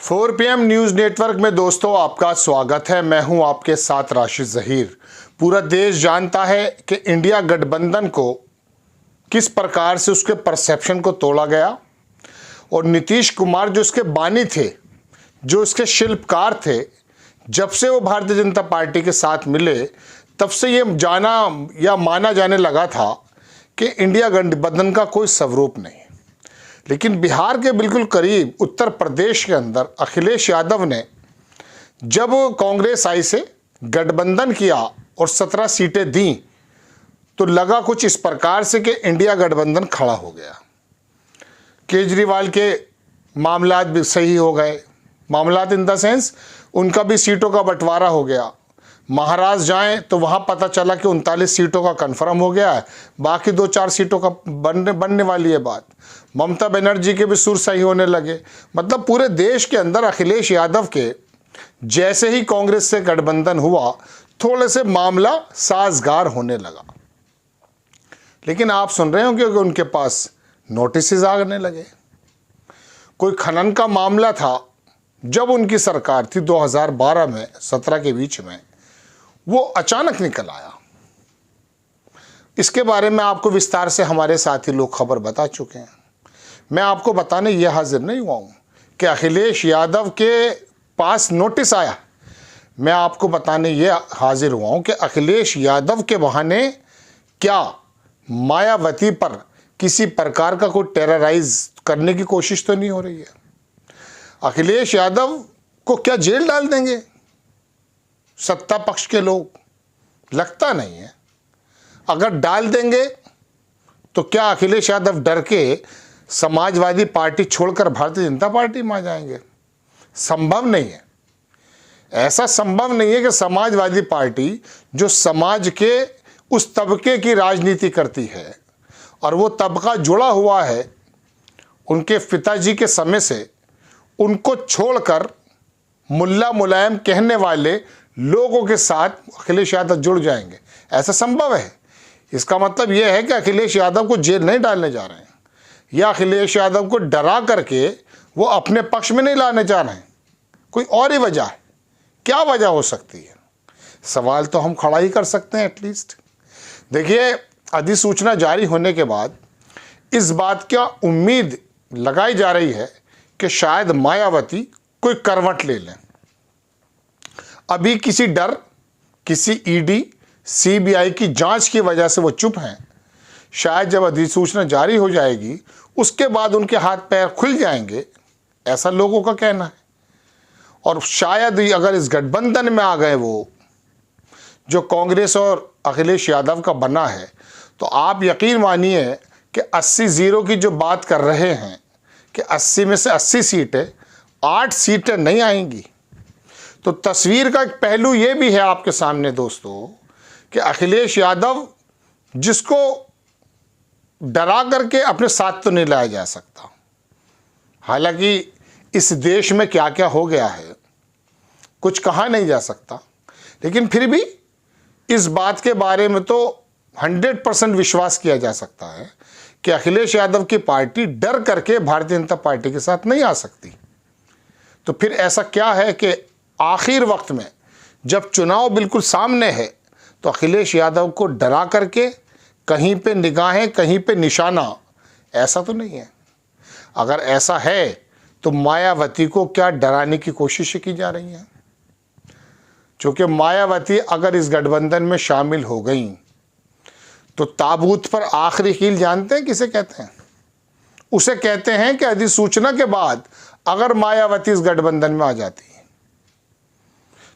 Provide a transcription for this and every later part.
4 PM news network में दोस्तों आपका स्वागत है। मैं हूं आपके साथ राशिद ज़हीर। पूरा देश जानता है कि इंडिया गठबंधन को किस प्रकार से उसके परसेप्शन को तोड़ा गया और नीतीश कुमार जो इसके बानी थे, जो इसके शिल्पकार थे, जब से वो भारतीय जनता पार्टी के साथ मिले तब से ये जाना या माना जाने लगा था कि इंडिया गठबंधन का कोई स्वरूप नहीं। लेकिन बिहार के बिल्कुल करीब उत्तर प्रदेश के अंदर अखिलेश यादव ने जब कांग्रेस आई से गठबंधन किया और 17 सीटें दी तो लगा कुछ इस प्रकार से कि इंडिया गठबंधन खड़ा हो गया। केजरीवाल के मामलात भी सही हो गए, मामलात इन द सेंस उनका भी सीटों का बंटवारा हो गया। महाराष्ट्र जाएं तो वहाँ पता चला कि 39 सीटों का कन्फर्म हो गया है, बाकी 2-4 सीटों का बनने वाली है बात। ममता बनर्जी के भी सुर सही होने लगे। मतलब पूरे देश के अंदर अखिलेश यादव के जैसे ही कांग्रेस से गठबंधन हुआ थोड़े से मामला साजगार होने लगा। लेकिन आप सुन रहे हो कि उनके पास नोटिस आने लगे। कोई खनन का मामला था जब उनकी सरकार थी 2012 में 17 के बीच में, वो अचानक निकल आया। इसके बारे में आपको विस्तार से हमारे साथी लोग खबर बता चुके हैं। मैं आपको बताने ये हाजिर नहीं हुआ हूँ कि अखिलेश यादव के पास नोटिस आया। मैं आपको बताने ये हाजिर हुआ हूँ कि अखिलेश यादव के बहाने क्या मायावती पर किसी प्रकार का कोई टेरराइज करने की कोशिश तो नहीं हो रही है। अखिलेश यादव को क्या जेल डाल देंगे सत्ता पक्ष के लोग? लगता नहीं है। अगर डाल देंगे तो क्या अखिलेश यादव डर के समाजवादी पार्टी छोड़कर भारतीय जनता पार्टी में आ जाएंगे? संभव नहीं है। ऐसा संभव नहीं है कि समाजवादी पार्टी जो समाज के उस तबके की राजनीति करती है और वो तबका जुड़ा हुआ है उनके पिताजी के समय से, उनको छोड़कर मुल्ला मुलायम कहने वाले लोगों के साथ अखिलेश यादव जुड़ जाएंगे। ऐसा संभव है? इसका मतलब यह है कि अखिलेश यादव को जेल नहीं डालने जा रहे हैं या अखिलेश यादव को डरा करके वो अपने पक्ष में नहीं लाने जा रहे हैं। कोई और ही वजह है। क्या वजह हो सकती है? सवाल तो हम खड़ा ही कर सकते हैं एटलीस्ट। देखिए, अधिसूचना जारी होने के बाद इस बात की उम्मीद लगाई जा रही है कि शायद मायावती कोई करवट ले लें। अभी किसी डर, किसी ईडी सीबीआई की जांच की वजह से वो चुप हैं। शायद जब अधिसूचना जारी हो जाएगी उसके बाद उनके हाथ पैर खुल जाएंगे, ऐसा लोगों का कहना है। और शायद ही अगर इस गठबंधन में आ गए वो जो कांग्रेस और अखिलेश यादव का बना है, तो आप यकीन मानिए कि 80-0 की जो बात कर रहे हैं कि 80 में से 80 सीटें, 8 सीटें नहीं आएंगी। तो तस्वीर का एक पहलू ये भी है आपके सामने दोस्तों कि अखिलेश यादव जिसको डरा करके अपने साथ तो नहीं लाया जा सकता। हालांकि इस देश में क्या क्या हो गया है कुछ कहा नहीं जा सकता, लेकिन फिर भी इस बात के बारे में तो 100% विश्वास किया जा सकता है कि अखिलेश यादव की पार्टी डर करके भारतीय जनता पार्टी के साथ नहीं आ सकती। तो फिर ऐसा क्या है कि आखिर वक्त में जब चुनाव बिल्कुल सामने है तो अखिलेश यादव को डरा करके कहीं पे निगाहें, कहीं पे निशाना, ऐसा तो नहीं है। अगर ऐसा है तो मायावती को क्या डराने की कोशिश की जा रही हैं? क्योंकि मायावती अगर इस गठबंधन में शामिल हो गई तो ताबूत पर आखिरी कील जानते हैं किसे कहते हैं? उसे कहते हैं कि अधिसूचना के बाद अगर मायावती इस गठबंधन में आ जाती है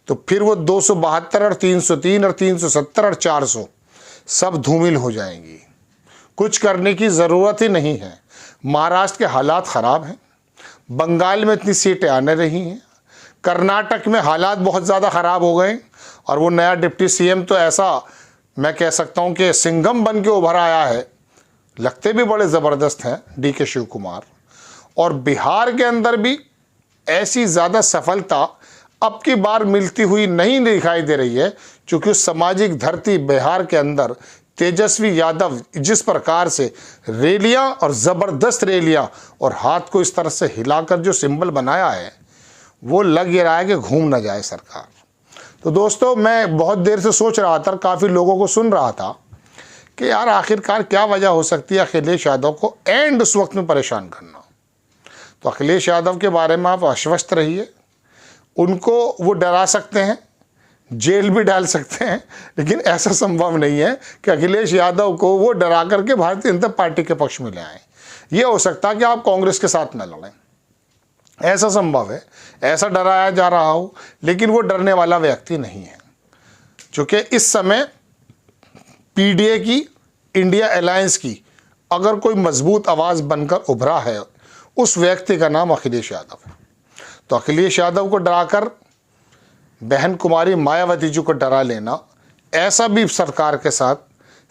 तो फिर वो 272 और 303 और 370 और 400 सब धूमिल हो जाएंगी। कुछ करने की ज़रूरत ही नहीं है। महाराष्ट्र के हालात ख़राब हैं, बंगाल में इतनी सीटें आने रही हैं, कर्नाटक में हालात बहुत ज़्यादा ख़राब हो गए और वो नया डिप्टी सीएम तो ऐसा मैं कह सकता हूँ कि सिंघम बन के उभर आया है। लगते भी बड़े ज़बरदस्त हैं DK शिव कुमार। और बिहार के अंदर भी ऐसी ज़्यादा सफलता अब की बार मिलती हुई नहीं दिखाई दे रही है, क्योंकि उस सामाजिक धरती बिहार के अंदर तेजस्वी यादव जिस प्रकार से रैलियां और ज़बरदस्त रैलियां और हाथ को इस तरह से हिलाकर जो सिंबल बनाया है वो लग ये रहा है कि घूम ना जाए सरकार। तो दोस्तों, मैं बहुत देर से सोच रहा था, काफ़ी लोगों को सुन रहा था कि यार आखिरकार क्या वजह हो सकती है अखिलेश यादव को एंड उस वक्त में परेशान करना। तो अखिलेश यादव के बारे में आप आश्वस्त रहिए, उनको वो डरा सकते हैं, जेल भी डाल सकते हैं, लेकिन ऐसा संभव नहीं है कि अखिलेश यादव को वो डरा करके भारतीय जनता पार्टी के पक्ष में ले आए। ये हो सकता है कि आप कांग्रेस के साथ न लड़ें, ऐसा संभव है, ऐसा डराया जा रहा हो, लेकिन वो डरने वाला व्यक्ति नहीं है। चूँकि इस समय पीडीए की, इंडिया अलायंस की अगर कोई मजबूत आवाज़ बनकर उभरा है, उस व्यक्ति का नाम अखिलेश यादव है। तो अखिलेश यादव को डराकर बहन कुमारी मायावती जी को डरा लेना, ऐसा भी सरकार के साथ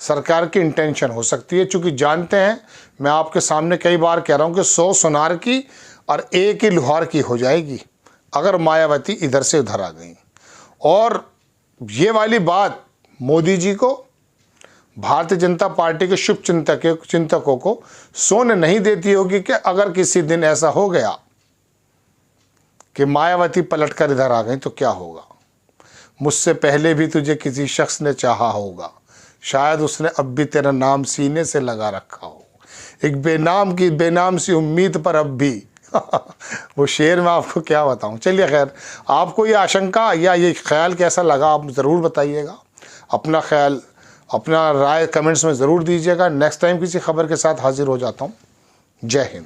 सरकार की इंटेंशन हो सकती है। चूँकि जानते हैं, मैं आपके सामने कई बार कह रहा हूँ कि 100 सुनार की और 1 ही लुहार की हो जाएगी अगर मायावती इधर से उधर आ गई। और ये वाली बात मोदी जी को, भारतीय जनता पार्टी के शुभ चिंतकों को सोने नहीं देती होगी कि अगर किसी दिन ऐसा हो गया कि मायावती पलटकर इधर आ गई तो क्या होगा। मुझसे पहले भी तुझे किसी शख्स ने चाहा होगा, शायद उसने अब भी तेरा नाम सीने से लगा रखा हो, एक बेनाम सी उम्मीद पर अब भी वो शेर मैं आपको क्या बताऊं। चलिए खैर, आपको ये आशंका या ये ख्याल कैसा लगा आप ज़रूर बताइएगा। अपना ख्याल, अपना राय कमेंट्स में ज़रूर दीजिएगा। नेक्स्ट टाइम किसी खबर के साथ हाजिर हो जाता हूँ। जय हिंद।